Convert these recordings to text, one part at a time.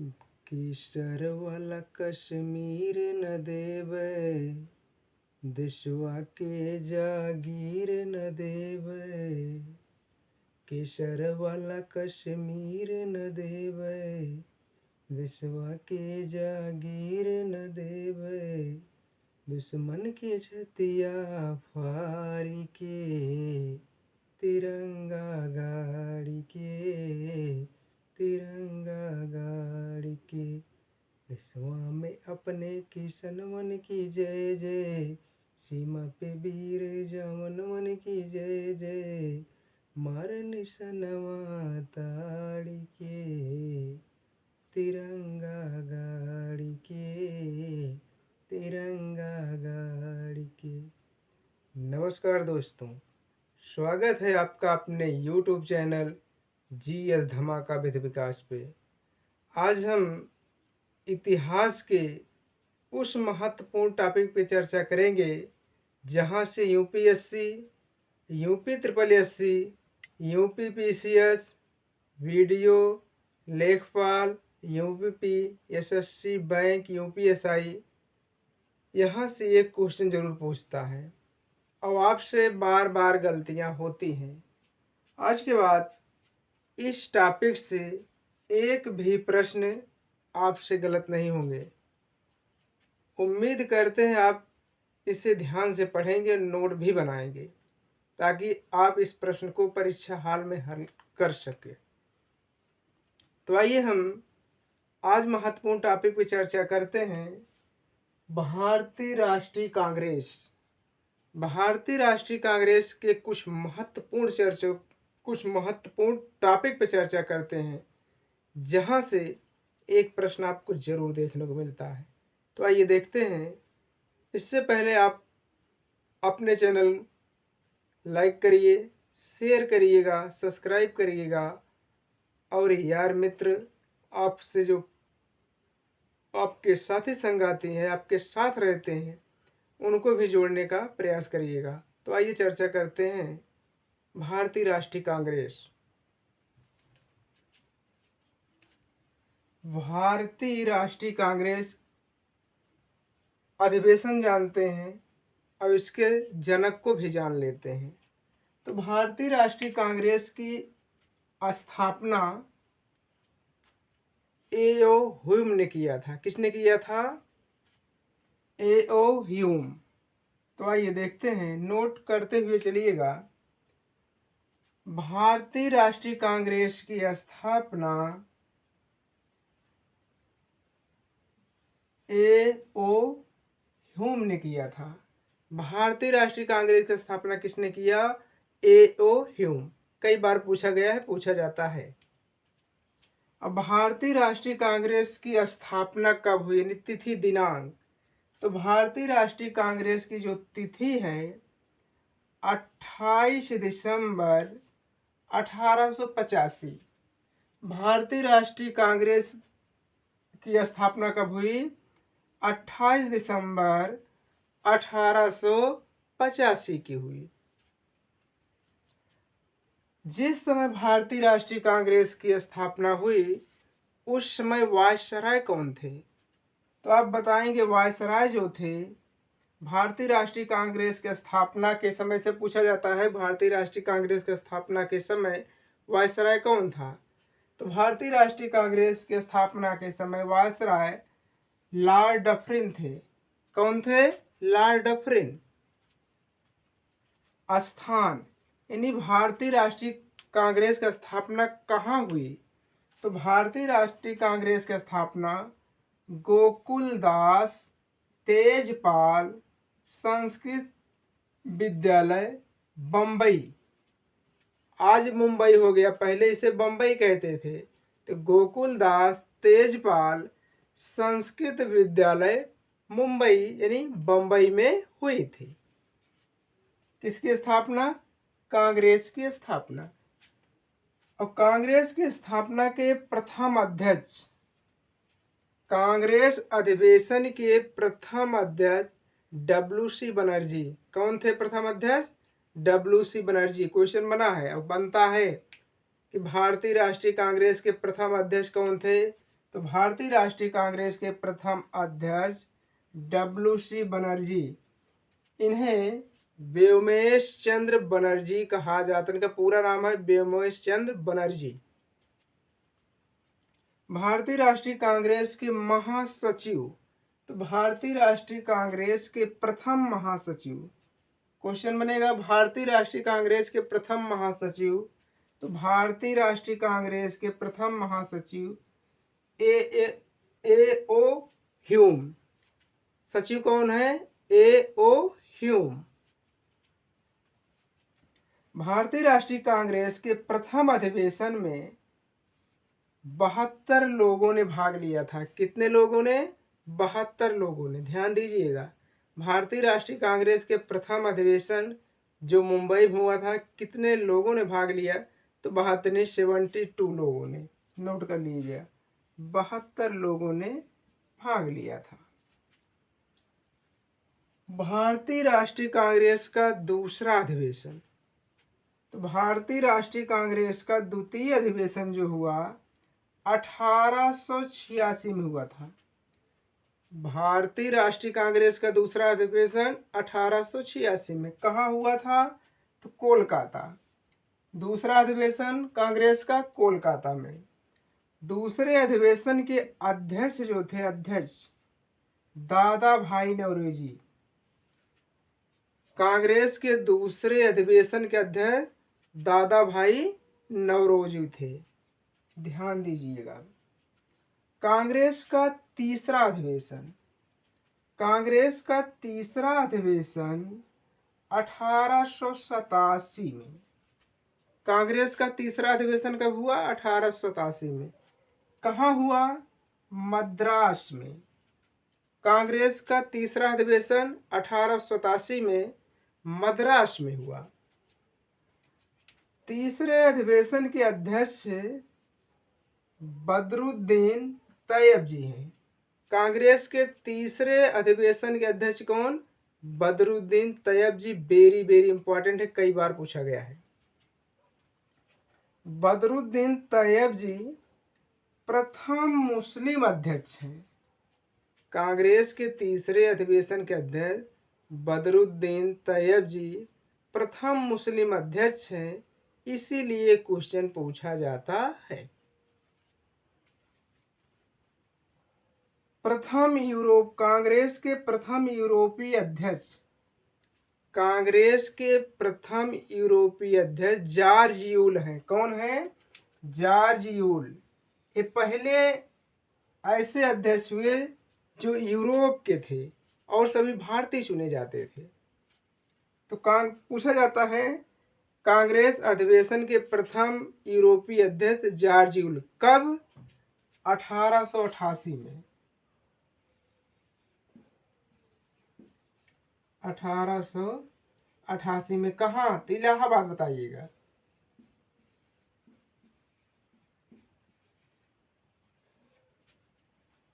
केसर वाला कश्मीर न देबै, देशवा के जागीर न देबै। केसर वाला कश्मीर न देबै, देशवा के जागीर न देबै। दुश्मन के छतिया फाड़ी के, तिरंगा गाड़ी के, तिरंगा गाड़ी के। विश्वा में अपने किसनवन की जय जय, सीमा पे वीर जवानवन की जय जय। मार निशनवा ताड़ी के, तिरंगा गाड़ी के, तिरंगा गाड़ी के। नमस्कार दोस्तों, स्वागत है आपका अपने YouTube चैनल GS धमाका विद विकास पे। आज हम इतिहास के उस महत्वपूर्ण टॉपिक पे चर्चा करेंगे जहां से UPSC, UP SSSC, UP PCS, video, लेखपाल, UP SSC बैंक, UPSI यहाँ से एक क्वेश्चन जरूर पूछता है और आपसे बार बार गलतियाँ होती हैं। आज के बाद इस टॉपिक से एक भी प्रश्न आपसे गलत नहीं होंगे। उम्मीद करते हैं आप इसे ध्यान से पढ़ेंगे, नोट भी बनाएंगे ताकि आप इस प्रश्न को परीक्षा हाल में हल कर सके। तो आइए हम आज महत्वपूर्ण टॉपिक पर चर्चा करते हैं। भारतीय राष्ट्रीय कांग्रेस। भारतीय राष्ट्रीय कांग्रेस के कुछ महत्वपूर्ण टॉपिक पर चर्चा करते हैं जहां से एक प्रश्न आपको जरूर देखने को मिलता है। तो आइए देखते हैं। इससे पहले आप अपने चैनल लाइक करिए, शेयर करिएगा, सब्सक्राइब करिएगा और यार मित्र आपसे जो आपके साथी संगाती हैं, आपके साथ रहते हैं, उनको भी जोड़ने का प्रयास करिएगा। तो आइए चर्चा करते हैं भारतीय राष्ट्रीय कांग्रेस। भारतीय राष्ट्रीय कांग्रेस अधिवेशन जानते हैं और इसके जनक को भी जान लेते हैं। तो भारतीय राष्ट्रीय कांग्रेस की स्थापना A.O. ह्यूम ने किया था। किसने किया था? A.O. ह्यूम। तो आइए देखते हैं, नोट करते हुए चलिएगा। भारतीय राष्ट्रीय कांग्रेस की स्थापना A.O. ह्यूम ने किया था। भारतीय राष्ट्रीय कांग्रेस की स्थापना किसने किया? A.O. ह्यूम। कई बार पूछा गया है, पूछा जाता है। अब भारतीय राष्ट्रीय कांग्रेस की स्थापना कब हुई, तिथि दिनांक। तो भारतीय राष्ट्रीय कांग्रेस की जो तिथि है 28 दिसंबर 1885। भारतीय राष्ट्रीय कांग्रेस की स्थापना कब हुई? 28 दिसंबर 1885 की हुई। जिस समय भारतीय राष्ट्रीय कांग्रेस की स्थापना हुई उस समय वायसराय कौन थे? तो आप बताएंगे वायसराय जो थे भारतीय राष्ट्रीय कांग्रेस के स्थापना के समय से पूछा जाता है। भारतीय राष्ट्रीय कांग्रेस के स्थापना के समय वायसराय कौन था? तो भारतीय राष्ट्रीय कांग्रेस के स्थापना के समय वायसराय लॉर्ड डफरिन थे। कौन थे? Lord Dufferin. स्थान यानी भारतीय राष्ट्रीय कांग्रेस की स्थापना कहाँ हुई? तो भारतीय राष्ट्रीय कांग्रेस की स्थापना गोकुलदास तेजपाल संस्कृत विद्यालय, बम्बई। आज मुंबई हो गया, पहले इसे बम्बई कहते थे। तो गोकुलदास तेजपाल संस्कृत विद्यालय मुंबई यानी बम्बई में हुई थी। किसकी स्थापना? कांग्रेस की स्थापना। और कांग्रेस की स्थापना के प्रथम अध्यक्ष, कांग्रेस अधिवेशन के प्रथम अध्यक्ष WC बनर्जी। कौन थे प्रथम अध्यक्ष? WC बनर्जी। क्वेश्चन बना है और बनता है कि भारतीय राष्ट्रीय कांग्रेस के प्रथम अध्यक्ष कौन थे? तो भारतीय राष्ट्रीय कांग्रेस के प्रथम अध्यक्ष WC बनर्जी, इन्हें व्योमेश चंद्र बनर्जी कहा जाता है। इनका पूरा नाम है व्योमेश चंद्र बनर्जी। भारतीय राष्ट्रीय कांग्रेस के महासचिव, तो भारतीय राष्ट्रीय कांग्रेस के प्रथम महासचिव, क्वेश्चन बनेगा भारतीय राष्ट्रीय कांग्रेस के प्रथम महासचिव, तो भारतीय राष्ट्रीय कांग्रेस के प्रथम महासचिव ए ओ ह्यूम। सचिव कौन है? ए ओ ह्यूम। भारतीय राष्ट्रीय कांग्रेस के प्रथम अधिवेशन में 72 लोगों ने भाग लिया था। कितने लोगों ने? 72 लोगों ने। ध्यान दीजिएगा, भारतीय राष्ट्रीय कांग्रेस के प्रथम अधिवेशन जो मुंबई में हुआ था, कितने लोगों ने भाग लिया? तो 72 लोगों ने। नोट कर लीजिएगा, 72 लोगों ने भाग लिया था। भारतीय राष्ट्रीय कांग्रेस का दूसरा अधिवेशन, तो भारतीय राष्ट्रीय कांग्रेस का द्वितीय अधिवेशन जो हुआ 1886 में हुआ था। भारतीय राष्ट्रीय कांग्रेस का दूसरा अधिवेशन 1886 में कहाँ हुआ था? तो कोलकाता। दूसरा अधिवेशन कांग्रेस का कोलकाता में। दूसरे अधिवेशन के अध्यक्ष जो थे, अध्यक्ष दादा भाई नौरोजी। कांग्रेस के दूसरे अधिवेशन के अध्यक्ष दादा भाई नौरोजी थे। ध्यान दीजिएगा। कांग्रेस का तीसरा अधिवेशन, कांग्रेस का तीसरा अधिवेशन 1887 में। कांग्रेस का तीसरा अधिवेशन कब हुआ? 1887 में। कहाँ हुआ? मद्रास में। कांग्रेस का तीसरा अधिवेशन 1887 में मद्रास में हुआ। तीसरे अधिवेशन के अध्यक्ष बदरुद्दीन तैयब जी हैं। कांग्रेस के तीसरे अधिवेशन के अध्यक्ष कौन? बदरुद्दीन तैयब जी। वेरी वेरी इंपॉर्टेंट है, कई बार पूछा गया है। बदरुद्दीन तैयब जी प्रथम मुस्लिम अध्यक्ष हैं। कांग्रेस के तीसरे अधिवेशन के अध्यक्ष बदरुद्दीन तैयब जी प्रथम मुस्लिम अध्यक्ष हैं, इसीलिए क्वेश्चन पूछा जाता है। कांग्रेस के प्रथम यूरोपीय अध्यक्ष, कांग्रेस के प्रथम यूरोपीय अध्यक्ष जॉर्ज यूल हैं। कौन है? George Yule. ये पहले ऐसे अध्यक्ष हुए जो यूरोप के थे और सभी भारतीय चुने जाते थे। तो पूछा जाता है कांग्रेस अधिवेशन के प्रथम यूरोपीय अध्यक्ष जॉर्ज यूल। कब? 1888 में। 1888 में। कहाँ? तो इलाहाबाद बताइएगा।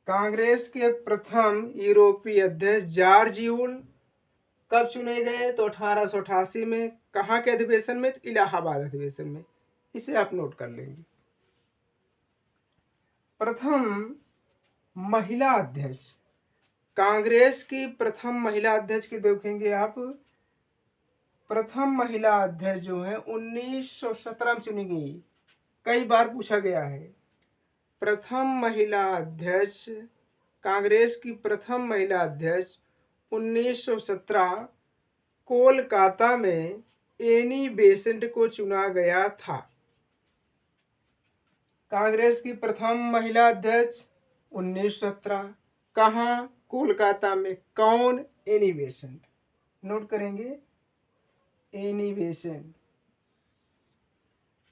कांग्रेस के प्रथम यूरोपीय अध्यक्ष जॉर्ज यूल कब चुने गए? तो 1888 में। कहाँ के अधिवेशन में? तो इलाहाबाद अधिवेशन में। इसे आप नोट कर लेंगे। प्रथम महिला अध्यक्ष, कांग्रेस की प्रथम महिला अध्यक्ष की देखेंगे आप। प्रथम महिला अध्यक्ष जो है 1917 में चुनी गई, कई बार पूछा गया है। प्रथम महिला अध्यक्ष, कांग्रेस की प्रथम महिला अध्यक्ष 1917 कोलकाता में एनी बेसेंट को चुना गया था। कांग्रेस की प्रथम महिला अध्यक्ष 1917। कहाँ? कोलकाता में। कौन? Annie Besant. नोट करेंगे, एनी बेसेंट।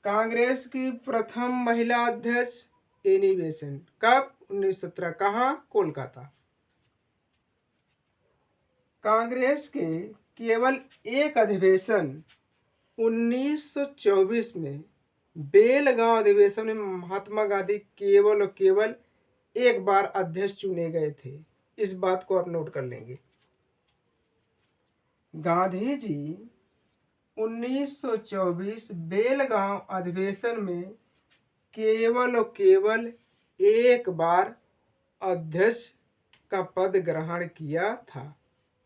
कांग्रेस की प्रथम महिला अध्यक्ष एनी बेसेंट। कब? 1917। कहाँ? कोलकाता। कांग्रेस के केवल एक अधिवेशन 1924 में बेलगांव अधिवेशन में महात्मा गांधी केवल और केवल एक बार अध्यक्ष चुने गए थे। इस बात को आप नोट कर लेंगे। गांधी जी 1924 बेलगांव अधिवेशन में केवल और केवल एक बार अध्यक्ष का पद ग्रहण किया था।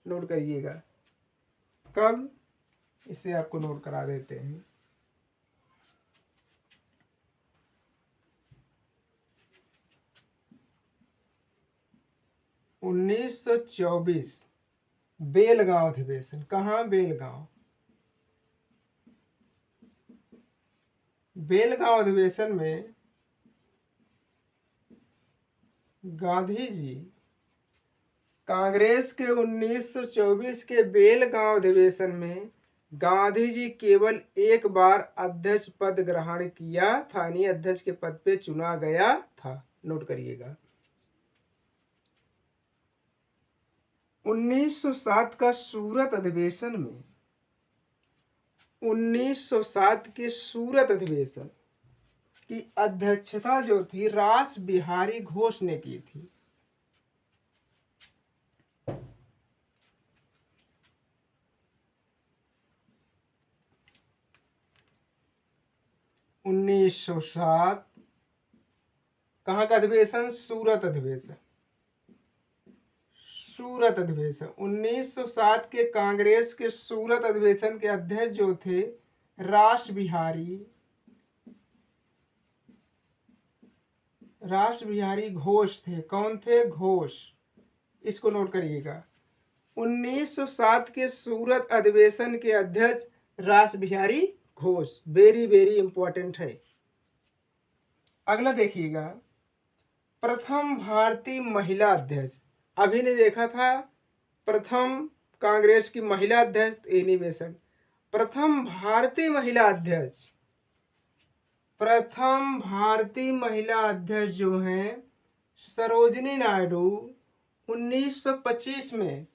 नोट करिएगा कब, इसे आपको नोट करा देते हैं। 1924 बेलगांव अधिवेशन। कहाँ? बेलगांव। बेलगांव अधिवेशन में गांधी जी कांग्रेस के 1924 के बेलगांव अधिवेशन में गांधी जी केवल एक बार अध्यक्ष पद ग्रहण किया था, यानी अध्यक्ष के पद पे चुना गया था। नोट करिएगा। 1907 का सूरत अधिवेशन में 1907 के सूरत अधिवेशन की अध्यक्षता जो थी रास बिहारी घोष ने की थी। उन्नीस सौ सात कहाँ का अधिवेशन? सूरत अधिवेशन। सूरत अधिवेशन 1907 के कांग्रेस के सूरत अधिवेशन के अध्यक्ष जो थे रास बिहारी घोष थे। कौन थे? घोष। इसको नोट करिएगा। 1907 के सूरत अधिवेशन के अध्यक्ष रास Bihari Ghosh. Very very important है। अगला देखिएगा, प्रथम भारतीय महिला अध्यक्ष। अभी ने देखा था प्रथम कांग्रेस की महिला अध्यक्ष एनी बेसेंट। प्रथम भारतीय महिला अध्यक्ष, प्रथम भारतीय महिला अध्यक्ष जो हैं सरोजिनी नायडू 1925 में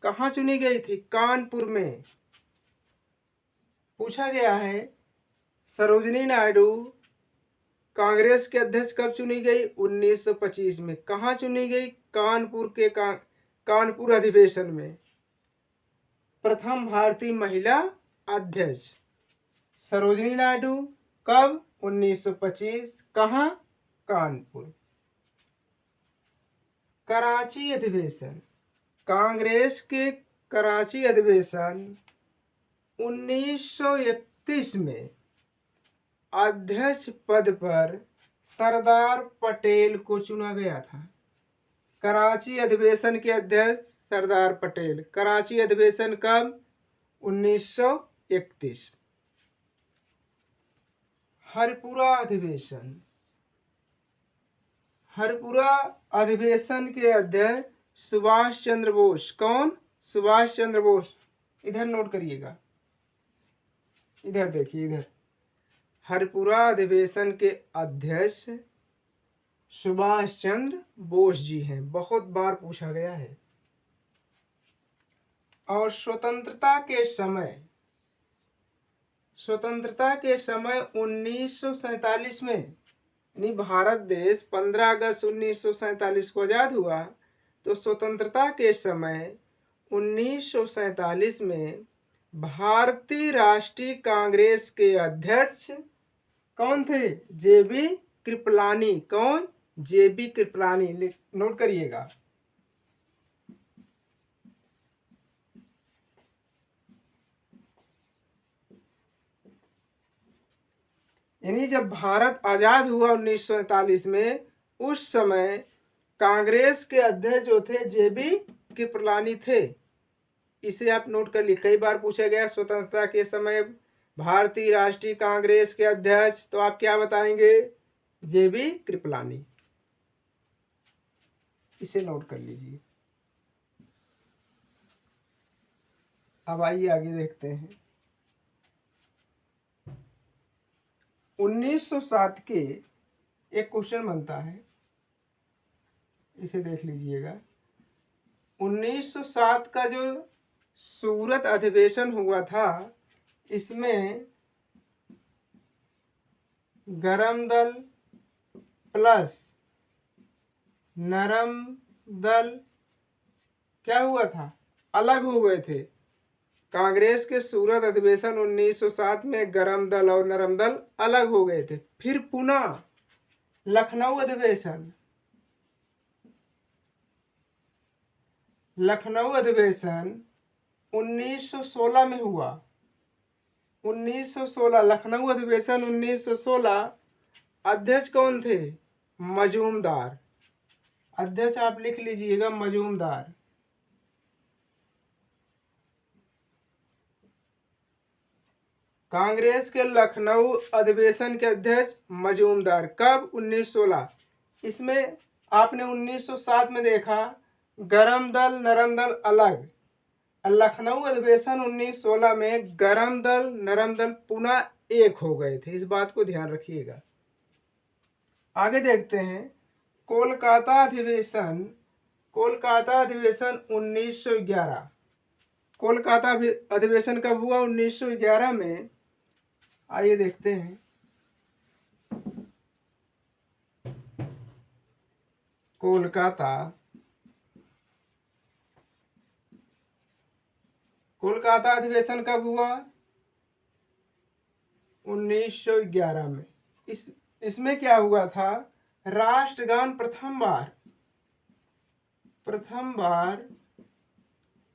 कहाँ चुनी गई थी? कानपुर में। पूछा गया है सरोजिनी नायडू कांग्रेस के अध्यक्ष कब चुनी गई? 1925 में। कहाँ चुनी गई? कानपुर के कानपुर अधिवेशन में। प्रथम भारतीय महिला अध्यक्ष सरोजिनी नायडू कब? 1925। कहाँ? कानपुर। कराची अधिवेशन, कांग्रेस के कराची अधिवेशन 1931 में अध्यक्ष पद पर सरदार पटेल को चुना गया था। कराची अधिवेशन के अध्यक्ष सरदार पटेल। कराची अधिवेशन कब? 1931। हरपुरा अधिवेशन, हरपुरा अधिवेशन के अध्यक्ष सुभाष चंद्र बोस। कौन? सुभाष चंद्र बोस। इधर नोट करिएगा, इधर देखिए, इधर हरपुरा अधिवेशन के अध्यक्ष सुभाष चंद्र बोस जी हैं। बहुत बार पूछा गया है। और स्वतंत्रता के समय 1947 में, यानी भारत देश 15 अगस्त 1947 को आज़ाद हुआ, तो स्वतंत्रता के समय 1947 में भारतीय राष्ट्रीय कांग्रेस के अध्यक्ष कौन थे? जेबी कृपलानी। कौन? जेबी कृपलानी। नोट करिएगा। यानी जब भारत आजाद हुआ 1947 में, उस समय कांग्रेस के अध्यक्ष जो थे जेबी कृपलानी थे। इसे आप नोट कर लीजिए। कई बार पूछा गया स्वतंत्रता के समय भारतीय राष्ट्रीय कांग्रेस के अध्यक्ष, तो आप क्या बताएंगे? जेबी कृपलानी। इसे नोट कर लीजिए। अब आइए आगे देखते हैं। 1907 के एक क्वेश्चन बनता है, इसे देख लीजिएगा। 1907 का जो सूरत अधिवेशन हुआ था, इसमें गरम दल प्लस नरम दल क्या हुआ था? अलग हो गए थे। कांग्रेस के सूरत अधिवेशन 1907 में गरम दल और नरम दल अलग हो गए थे। फिर पुनः लखनऊ अधिवेशन, लखनऊ अधिवेशन 1916 में हुआ। 1916 लखनऊ अधिवेशन 1916। अध्यक्ष कौन थे? मजूमदार। अध्यक्ष आप लिख लीजिएगा, मजूमदार। कांग्रेस के लखनऊ अधिवेशन के अध्यक्ष मजूमदार। कब? 1916। इसमें आपने 1907 में देखा गरम दल नरम दल अलग। लखनऊ अधिवेशन 1916 में गरम दल नरम दल पुनः एक हो गए थे। इस बात को ध्यान रखिएगा। आगे देखते हैं कोलकाता अधिवेशन। कोलकाता अधिवेशन 1911। कोलकाता अधिवेशन कब हुआ? 1911 में। आइए देखते हैं। कोलकाता अधिवेशन कब हुआ? 1911 में। इसमें क्या हुआ था? राष्ट्रगान प्रथम बार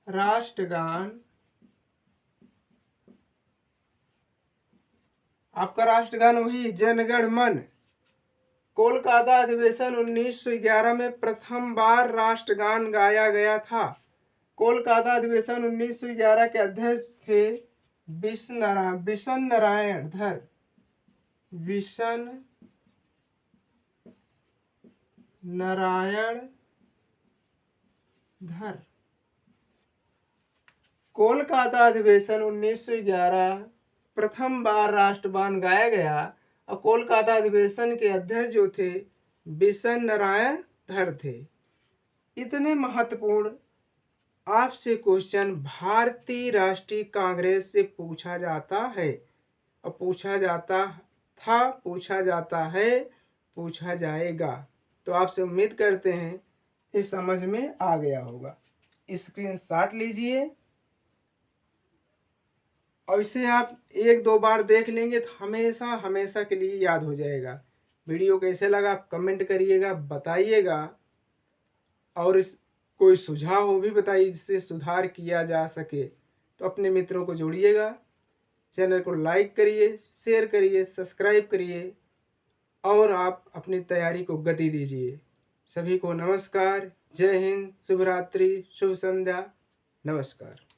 राष्ट्रगान, आपका राष्ट्रगान वही जनगण मन। कोलकाता अधिवेशन 1911 में प्रथम बार राष्ट्रगान गाया गया था। कोलकाता अधिवेशन 1911 के अध्यक्ष थे बिशन नारायण धर। बिशन नारायण धर। कोलकाता अधिवेशन 1911 प्रथम बार राष्ट्रगान गाया गया और कोलकाता अधिवेशन के अध्यक्ष जो थे बिशन नारायण धर थे। इतने महत्वपूर्ण आपसे क्वेश्चन भारतीय राष्ट्रीय कांग्रेस से पूछा जाता है और पूछा जाता था, पूछा जाता है, पूछा जाएगा। तो आपसे उम्मीद करते हैं ये समझ में आ गया होगा। स्क्रीनशॉट लीजिए और इसे आप 1-2 बार देख लेंगे तो हमेशा हमेशा के लिए याद हो जाएगा। वीडियो कैसे लगा आप कमेंट करिएगा, बताइएगा। और इस कोई सुझाव हो भी बताइए जिससे सुधार किया जा सके। तो अपने मित्रों को जोड़िएगा, चैनल को लाइक करिए, शेयर करिए, सब्सक्राइब करिए और आप अपनी तैयारी को गति दीजिए। सभी को नमस्कार, जय हिंद, शुभ रात्रि, शुभ संध्या, नमस्कार।